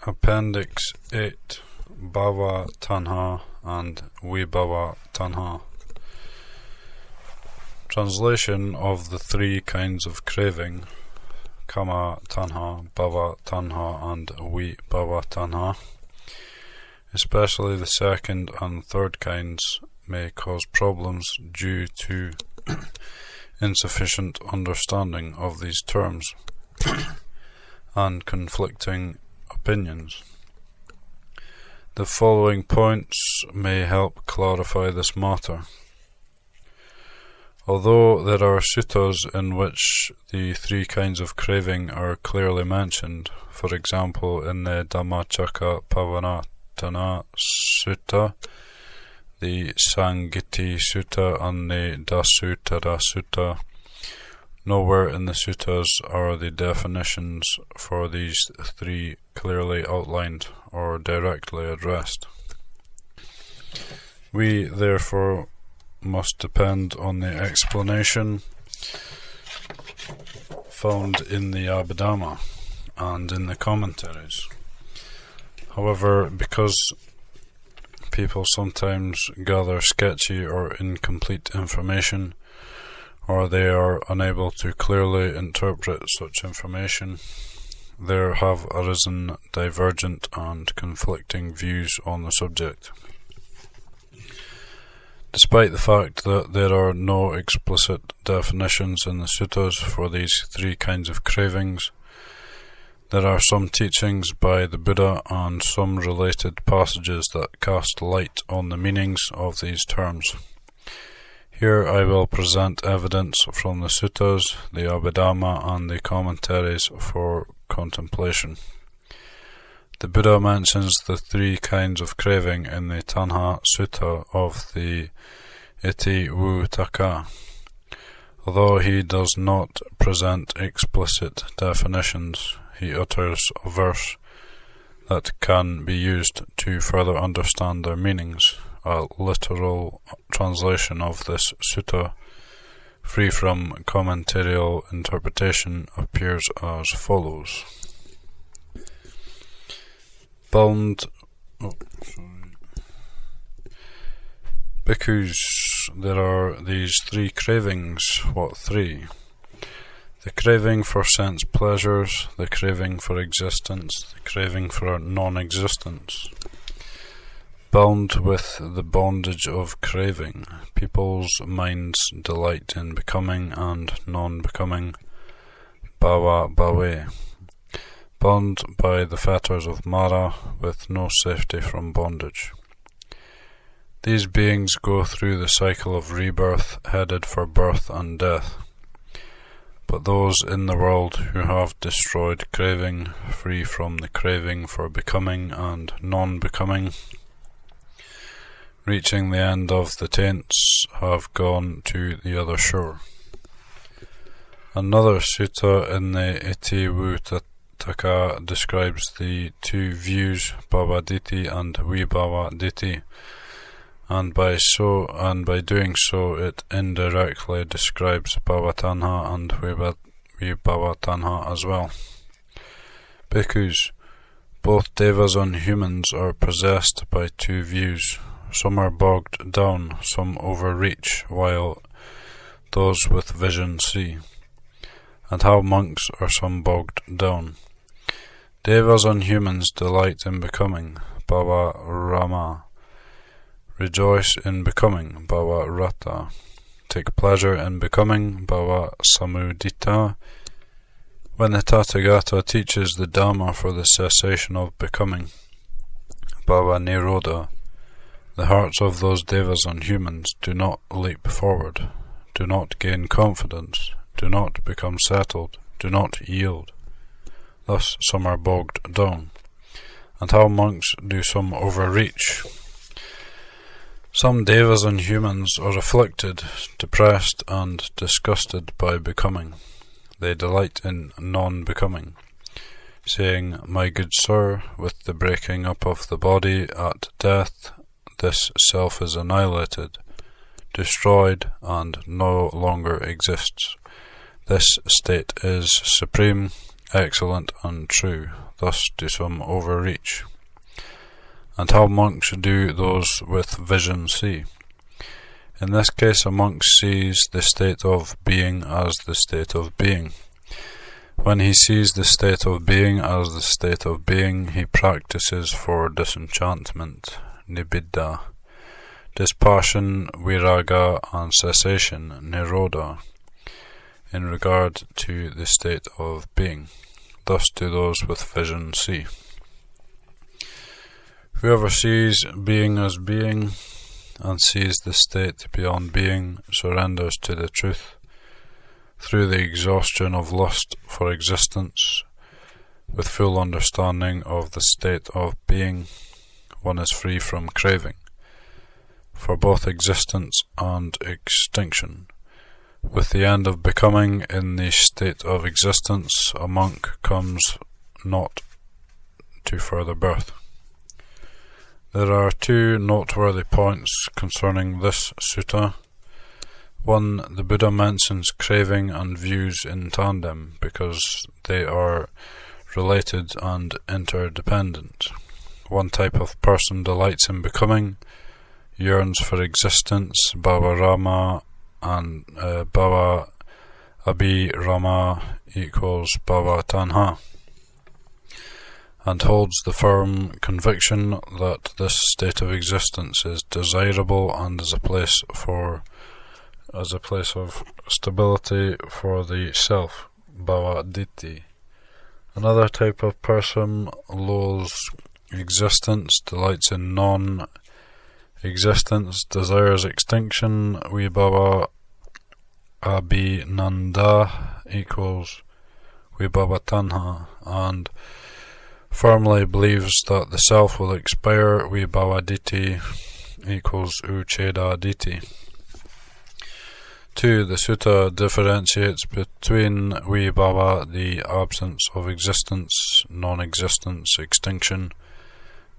Appendix 8 Bhava Tanha and Vibhava Tanha. Translation of the three kinds of craving, Kama Tanha, Bhava Tanha and Vibhava Tanha. Especially the second and third kinds may cause problems due to insufficient understanding of these terms and conflicting opinions. The following points may help clarify this matter. Although there are suttas in which the three kinds of craving are clearly mentioned, for example in the Dhammacakkappavattana Sutta, the Sangiti Sutta and the Dasuttara Sutta, nowhere in the suttas are the definitions for these three clearly outlined or directly addressed. We therefore must depend on the explanation found in the Abhidhamma and in the commentaries. However, because people sometimes gather sketchy or incomplete information, or they are unable to clearly interpret such information, there have arisen divergent and conflicting views on the subject. Despite the fact that there are no explicit definitions in the suttas for these three kinds of cravings, there are some teachings by the Buddha and some related passages that cast light on the meanings of these terms. Here I will present evidence from the suttas, the Abhidhamma and the commentaries for contemplation. The Buddha mentions the three kinds of craving in the Tanha Sutta of the Iti Vuttaka. Although he does not present explicit definitions, he utters a verse that can be used to further understand their meanings. A literal translation of this sutta, free from commentarial interpretation, appears as follows. Bhikkhus, there are these three cravings. What three? The craving for sense pleasures, the craving for existence, the craving for non-existence. Bound with the bondage of craving, people's minds delight in becoming and non-becoming, bhava bhave. Bound by the fetters of Mara, with no safety from bondage. These beings go through the cycle of rebirth, headed for birth and death. But those in the world who have destroyed craving, free from the craving for becoming and non-becoming, reaching the end of the taints, have gone to the other shore. Another sutta in the Iti Vuttaka describes the two views, Bhavaditi and Vibhavaditi, and by doing so it indirectly describes Bhavatanha and Vibhavatanha as well. Bhikkhus, both devas and humans are possessed by two views. Some are bogged down, some overreach, while those with vision see. And how monks are some bogged down. Devas and humans delight in becoming, Bhava Rama. Rejoice in becoming, Bhava Rata. Take pleasure in becoming, Bhava Samudita. When the Tathagata teaches the Dhamma for the cessation of becoming, Bhava Nirodha, the hearts of those devas and humans do not leap forward, do not gain confidence, do not become settled, do not yield. Thus some are bogged down. And how monks do some overreach? Some devas and humans are afflicted, depressed and disgusted by becoming. They delight in non-becoming, saying, "My good sir, with the breaking up of the body at death, this self is annihilated, destroyed, and no longer exists. This state is supreme, excellent and true, thus do some overreach. And how monks do those with vision see. In this case, a monk sees the state of being as the state of being. When he sees the state of being as the state of being, he practices for disenchantment, nibbida, dispassion, viraga, and cessation, nirodha, in regard to the state of being. Thus do those with vision see. Whoever sees being as being, and sees the state beyond being, surrenders to the truth. Through the exhaustion of lust for existence, with full understanding of the state of being, one is free from craving, for both existence and extinction. With the end of becoming in the state of existence, a monk comes not to further birth. There are two noteworthy points concerning this sutta. One, the Buddha mentions craving and views in tandem because they are related and interdependent. One type of person delights in becoming, yearns for existence, bhava rama, and bhava abhirama equals bhava tanha, and holds the firm conviction that this state of existence is desirable and is a place of stability for the self, bhava ditti. Another type of person loathes existence, delights in non-existence, desires extinction, vibhava abhinanda equals vibhava tanha, and firmly believes that the self will expire, vibhava ditti equals ucheda ditti. 2. The sutta differentiates between vibhava, the absence of existence, non-existence, extinction,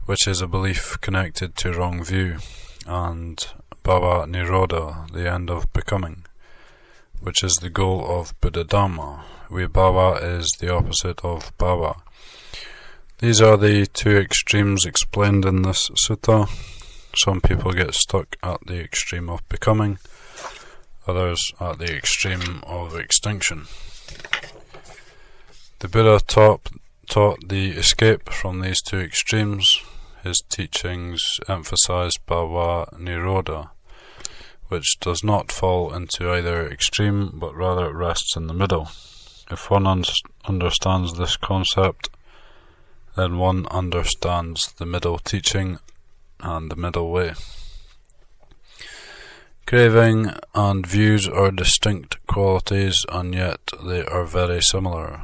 which is a belief connected to wrong view, and bhava nirodha, the end of becoming, which is the goal of Buddha Dhamma. Vibhava is the opposite of bhava. These are the two extremes explained in this sutta. Some people get stuck at the extreme of becoming, others at the extreme of extinction. The Buddha taught the escape from these two extremes. His teachings emphasize bhava nirodha, which does not fall into either extreme but rather rests in the middle. If one understands this concept, then one understands the middle teaching and the middle way. Craving and views are distinct qualities, and yet they are very similar.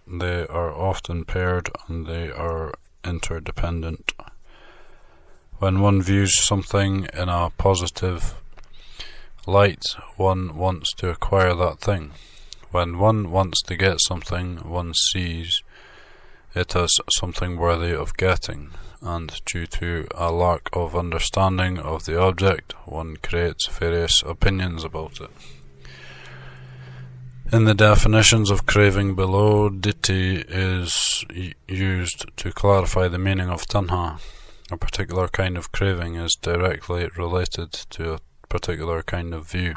They are often paired and they are interdependent. When one views something in a positive light, one wants to acquire that thing. When one wants to get something, one sees it as something worthy of getting, and due to a lack of understanding of the object, one creates various opinions about it. In the definitions of craving below, ditti is used to clarify the meaning of tanha. A particular kind of craving is directly related to a particular kind of view.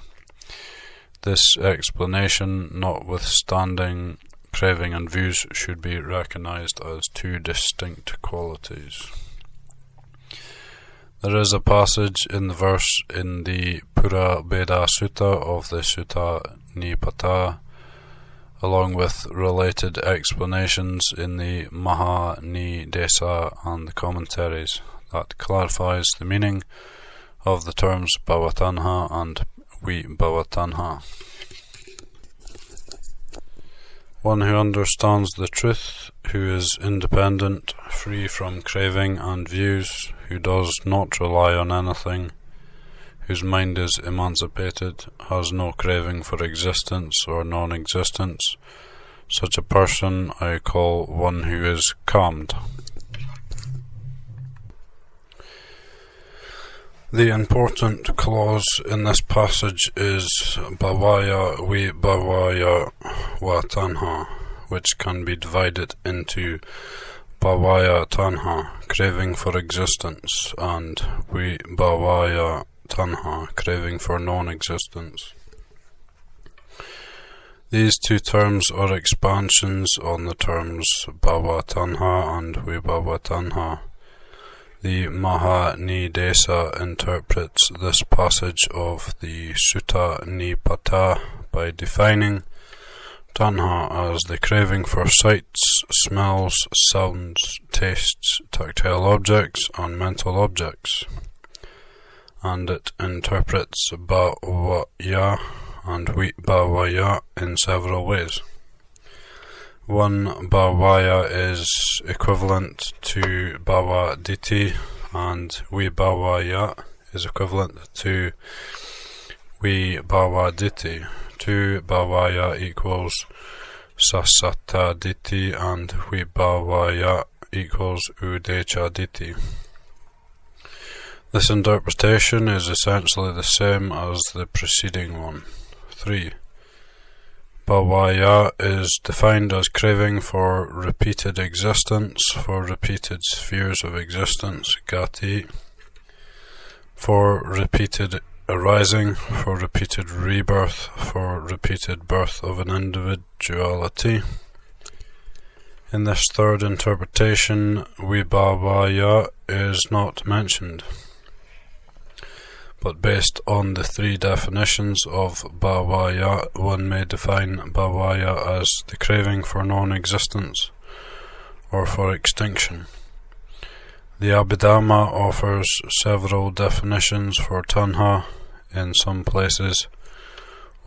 This explanation, notwithstanding, craving and views should be recognized as two distinct qualities. There is a passage in the verse in the Pura Beda Sutta of the Sutta Nipata, along with related explanations in the Maha Nidesa and the commentaries, that clarifies the meaning of the terms bhavatanha and vibhavatanha. One who understands the truth, who is independent, free from craving and views, who does not rely on anything, whose mind is emancipated, has no craving for existence or non-existence, such a person I call one who is calmed. The important clause in this passage is bhavaya vibhavaya va tanha, which can be divided into bhavaya tanha, craving for existence, and vibhavaya tanha, craving for non-existence. These two terms are expansions on the terms bhava tanha and vibhava tanha. The Mahanidesa interprets this passage of the Sutta Nipata by defining tanha as the craving for sights, smells, sounds, tastes, tactile objects, and mental objects, and it interprets bhavaya and vibhavaya in several ways. One bhavaya is equivalent to bhavaditi, and vibhavaya is equivalent to vibhavaditi. 2 bhavaya equals sasataditi, and vibhavaya equals udechaditi. This interpretation is essentially the same as the preceding one. 3. Bhavaya is defined as craving for repeated existence, for repeated spheres of existence, gati, for repeated arising, for repeated rebirth, for repeated birth of an individuality. In this third interpretation, vibhavaya is not mentioned, but based on the 3 definitions of bhavaya, one may define bhavaya as the craving for non-existence or for extinction. The Abhidhamma offers several definitions for tanha. In some places,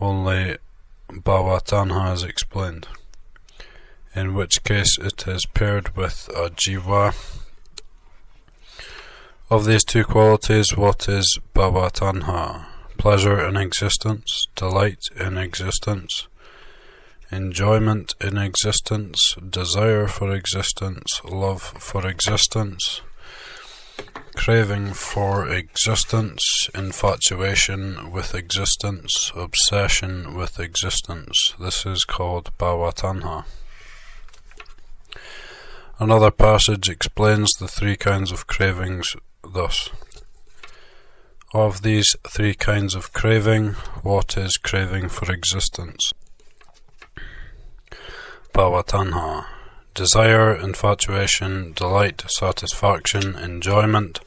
only bhava tanha is explained, in which case it is paired with a jiva. Of these 2 qualities, what is bhava tanha? Pleasure in existence, delight in existence, enjoyment in existence, desire for existence, love for existence, craving for existence, infatuation with existence, obsession with existence. This is called bhava tanha. Another passage explains the 3 kinds of cravings thus. Of these 3 kinds of craving, what is craving for existence? Bhava tanha. Desire, infatuation, delight, satisfaction, enjoyment,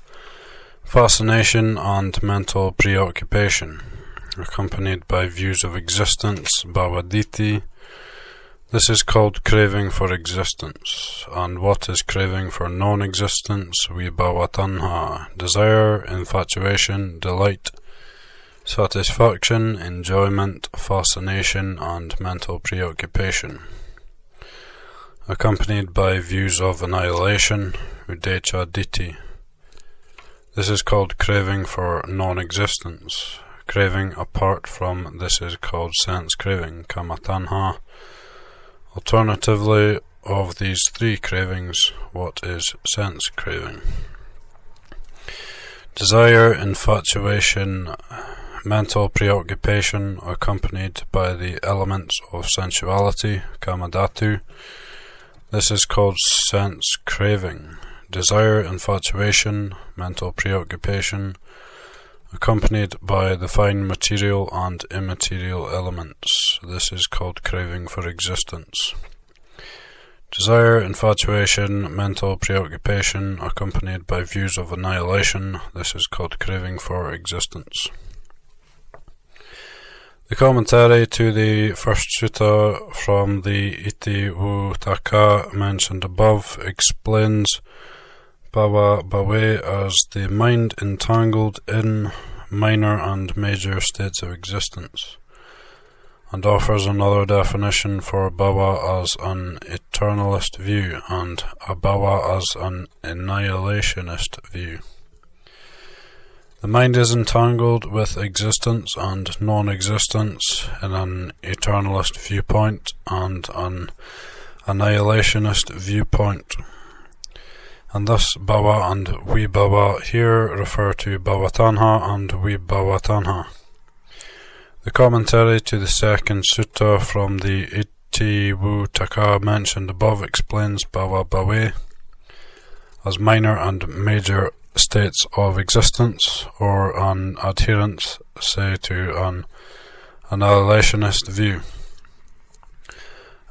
fascination, and mental preoccupation, accompanied by views of existence, bhavaditi. This is called craving for existence. And what is craving for non-existence? Vibhava tanha. Desire, infatuation, delight, satisfaction, enjoyment, fascination, and mental preoccupation, accompanied by views of annihilation, udechaditi. This is called craving for non-existence. Craving apart from this is called sense craving, kamatanha. Alternatively, of these 3 cravings, what is sense craving? Desire, infatuation, mental preoccupation accompanied by the elements of sensuality, kamadhatu. This is called sense craving. Desire, infatuation, mental preoccupation, accompanied by the fine material and immaterial elements. This is called craving for existence. Desire, infatuation, mental preoccupation, accompanied by views of annihilation. This is called craving for existence. The commentary to the first sutta from the Iti Vuttaka mentioned above explains bhava bhave as the mind entangled in minor and major states of existence, and offers another definition for bhava as an eternalist view and abhava as an annihilationist view. The mind is entangled with existence and non-existence in an eternalist viewpoint and an annihilationist viewpoint, and thus bhava and vibhava here refer to bhava tanha and vibhava tanha. The commentary to the second sutta from the Tiwutaka mentioned above explains bhava bhave as minor and major states of existence, or an adherent, say, to an annihilationist view.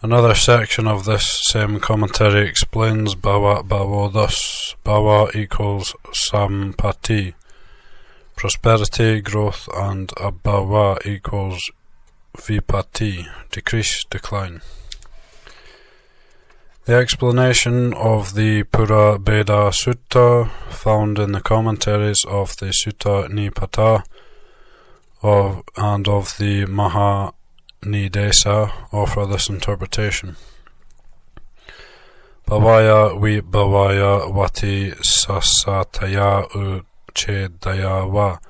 Another section of this same commentary explains bhava bhavo thus: bhava equals sampati, prosperity, growth, and abhava equals vipatti, decrease, decline. The explanation of the Pura Beda Sutta, found in the commentaries of the Sutta Nipata and of the Maha Nidesa, offer this interpretation. Bhavaya vi bhavaya vati sasataya uchedaya va.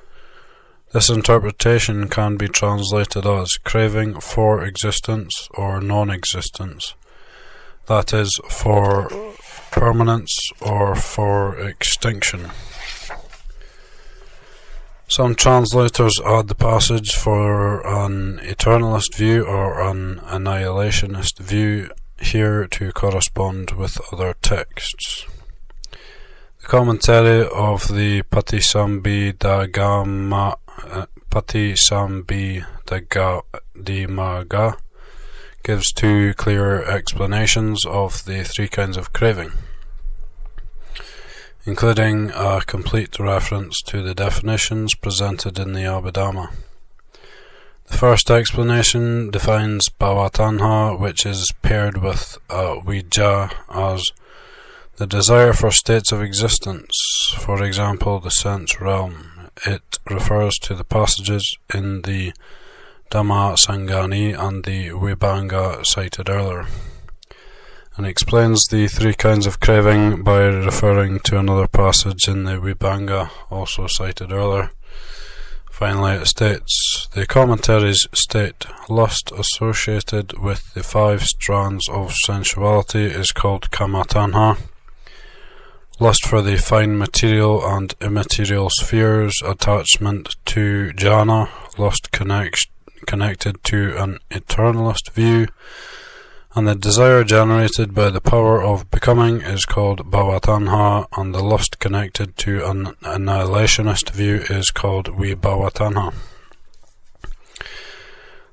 This interpretation can be translated as craving for existence or non-existence, that is, for permanence or for extinction. Some translators add the passage for an eternalist view or an annihilationist view here to correspond with other texts. The commentary of the Paticcasamuppada gives two clear explanations of the three kinds of craving, including a complete reference to the definitions presented in the Abhidhamma. The first explanation defines bhavatanha, which is paired with vijja, as the desire for states of existence, for example the sense realm. It refers to the passages in the Dhamma Sangani and the Vibhanga cited earlier, and explains the three kinds of craving by referring to another passage in the Vibhanga also cited earlier. Finally, it states, the commentaries state, lust associated with the 5 strands of sensuality is called kamatanha. Lust for the fine material and immaterial spheres, attachment to jhana, lust connected to an eternalist view, and the desire generated by the power of becoming is called bhavatanha, and the lust connected to an annihilationist view is called vibhavatanha.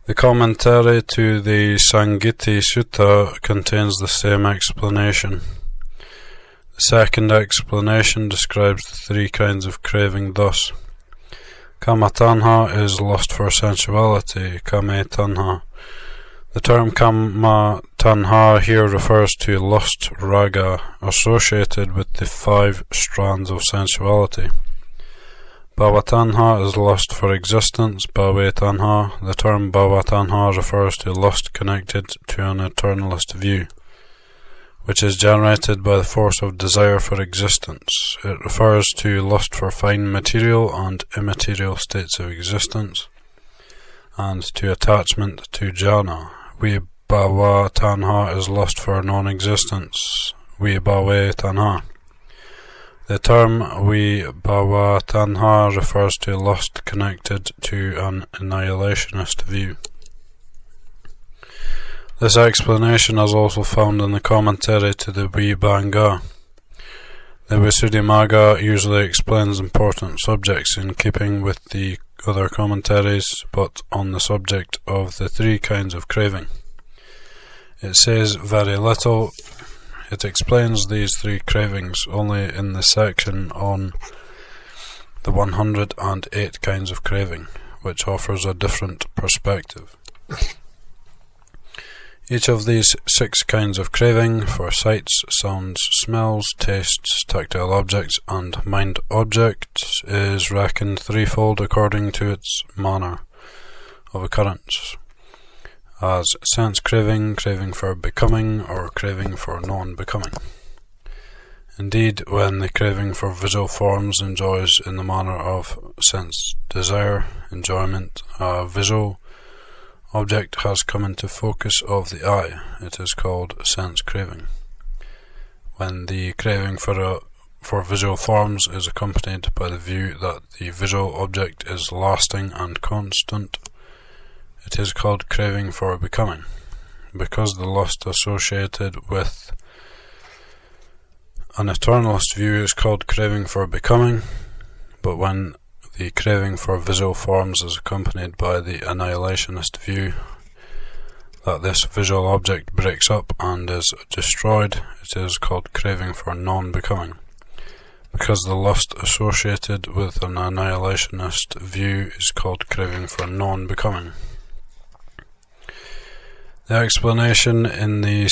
The commentary to the Sangiti Sutta contains the same explanation. The second explanation describes the three kinds of craving thus: kamatanha is lust for sensuality, kame-tanha. The term kama tanha here refers to lust, raga, associated with the 5 strands of sensuality. Bhavatanha is lust for existence, bhave-tanha. The term bhavatanha refers to lust connected to an eternalist view, which is generated by the force of desire for existence. It refers to lust for fine material and immaterial states of existence, and to attachment to jhana. Vibhava-tanha is lust for non-existence, vibhave-tanha. The term vibhava-tanha refers to lust connected to an annihilationist view. This explanation is also found in the commentary to the Vibhanga. The Visuddhimagga usually explains important subjects in keeping with the other commentaries, but on the subject of the three kinds of craving. It says very little. It explains these three cravings only in the section on the 108 kinds of craving, which offers a different perspective. Each of these 6 kinds of craving for sights, sounds, smells, tastes, tactile objects, and mind objects is reckoned threefold according to its manner of occurrence, as sense craving, craving for becoming, or craving for non-becoming. Indeed, when the craving for visual forms enjoys in the manner of sense desire, enjoyment, a visual object has come into focus of the eye, it is called sense craving. When the craving for visual forms is accompanied by the view that the visual object is lasting and constant, it is called craving for becoming. because the lust associated with an eternalist view is called craving for becoming, but when the craving for visual forms is accompanied by the annihilationist view that this visual object breaks up and is destroyed, it is called craving for non-becoming. Because the lust associated with an annihilationist view is called craving for non-becoming. The explanation in the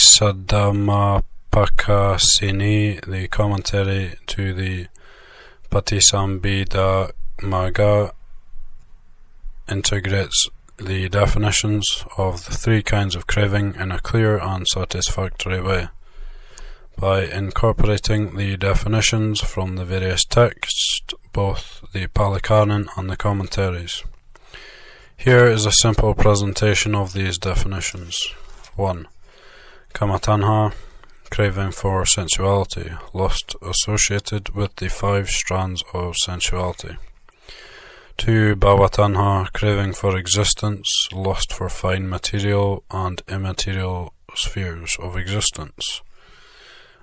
Paticcasamuppada, the commentary to the Paticcasamuppada, integrates the definitions of the three kinds of craving in a clear and satisfactory way, by incorporating the definitions from the various texts, both the Paliccaran and the commentaries. Here is a simple presentation of these definitions. 1. Kamatanha, craving for sensuality, lust associated with the 5 strands of sensuality. 2. Bhavatanha, craving for existence, lust for fine material and immaterial spheres of existence.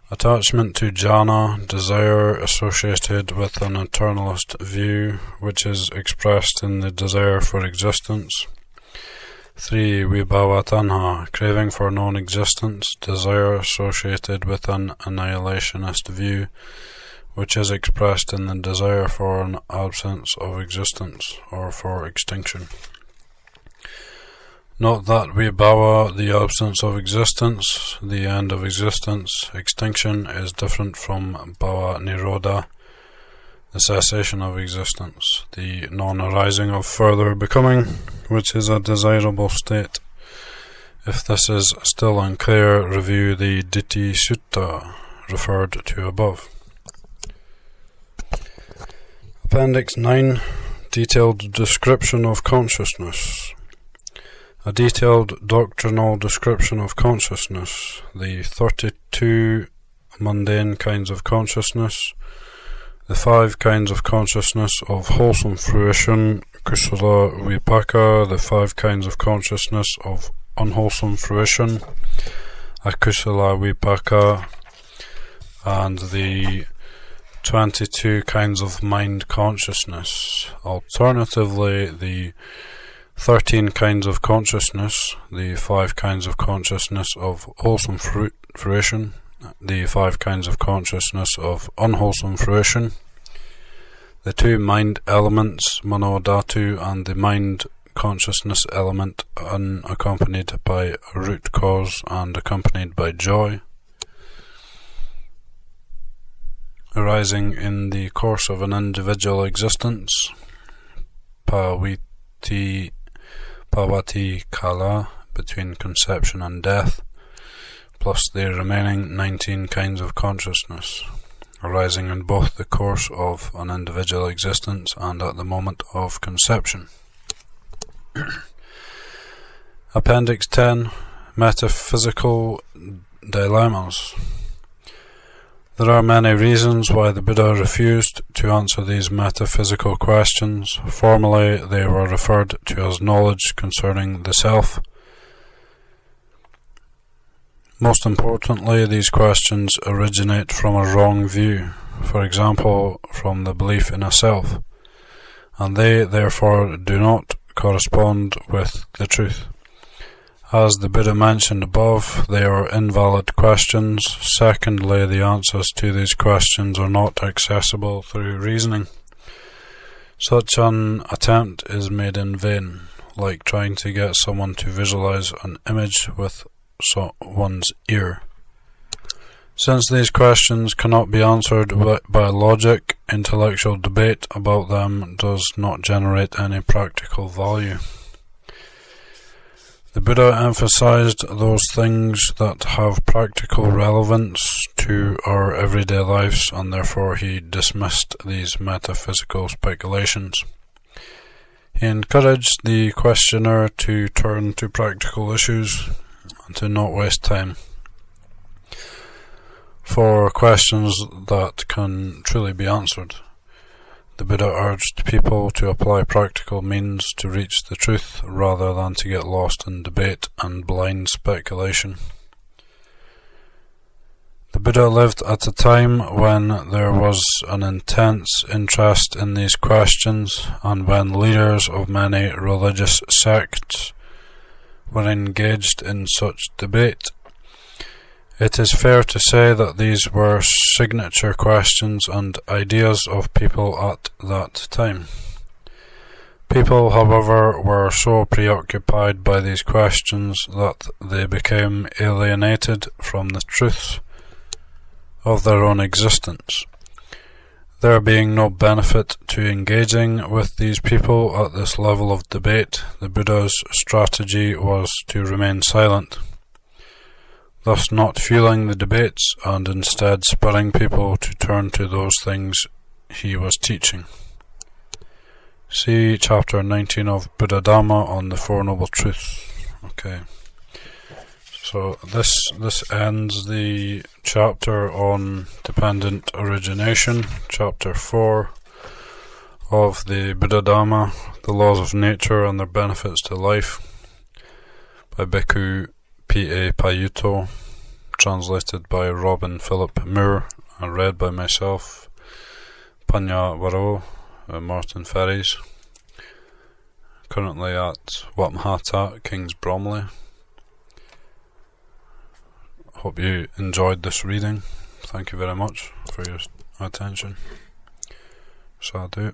Attachment to jhana, desire associated with an eternalist view, which is expressed in the desire for existence. 3. Vibhavatanha, craving for non-existence, desire associated with an annihilationist view, which is expressed in the desire for an absence of existence, or for extinction. Note that vibhava, the absence of existence, the end of existence, extinction, is different from bhava nirodha, the cessation of existence, the non-arising of further becoming, which is a desirable state. If this is still unclear, review the Ditthi Sutta referred to above. Appendix 9. Detailed description of consciousness. A detailed doctrinal description of consciousness, the 32 mundane kinds of consciousness, the 5 kinds of consciousness of wholesome fruition, kusala vipaka, the 5 kinds of consciousness of unwholesome fruition, akusala vipaka, and the 22 kinds of mind consciousness. Alternatively, the 13 kinds of consciousness, the 5 kinds of consciousness of wholesome fruition, the 5 kinds of consciousness of unwholesome fruition, the 2 mind elements, manodhatu, and the mind consciousness element unaccompanied by a root cause and accompanied by joy, arising in the course of an individual existence, pavati kala, between conception and death, plus the remaining 19 kinds of consciousness, arising in both the course of an individual existence and at the moment of conception. Appendix 10. Metaphysical dilemmas. There are many reasons why the Buddha refused to answer these metaphysical questions. Formerly, they were referred to as knowledge concerning the self. Most importantly, these questions originate from a wrong view, for example, from the belief in a self, and they therefore do not correspond with the truth. As the Buddha mentioned above, they are invalid questions. Secondly, the answers to these questions are not accessible through reasoning. Such an attempt is made in vain, like trying to get someone to visualize an image with one's ear. Since these questions cannot be answered by logic, intellectual debate about them does not generate any practical value. The Buddha emphasized those things that have practical relevance to our everyday lives, and therefore he dismissed these metaphysical speculations. He encouraged the questioner to turn to practical issues and to not waste time for questions that can truly be answered. The Buddha urged people to apply practical means to reach the truth rather than to get lost in debate and blind speculation. The Buddha lived at a time when there was an intense interest in these questions, and when leaders of many religious sects were engaged in such debate. It is fair to say that these were signature questions and ideas of people at that time. People, however, were so preoccupied by these questions that they became alienated from the truths of their own existence. There being no benefit to engaging with these people at this level of debate, the Buddha's strategy was to remain silent, thus not fueling the debates and instead spurring people to turn to those things he was teaching. See chapter 19 of Buddha Dhamma on the Four Noble Truths. Okay. So this ends the chapter on dependent origination, chapter 4 of the Buddha Dhamma, the laws of nature and their benefits to life, by Bhikkhu P.A. Payuto, translated by Robin Philip Moore and read by myself, Panya Waro, Martin Ferries, currently at Wat Mahathat, King's Bromley. Hope you enjoyed this reading. Thank you very much for your attention. Sadhu.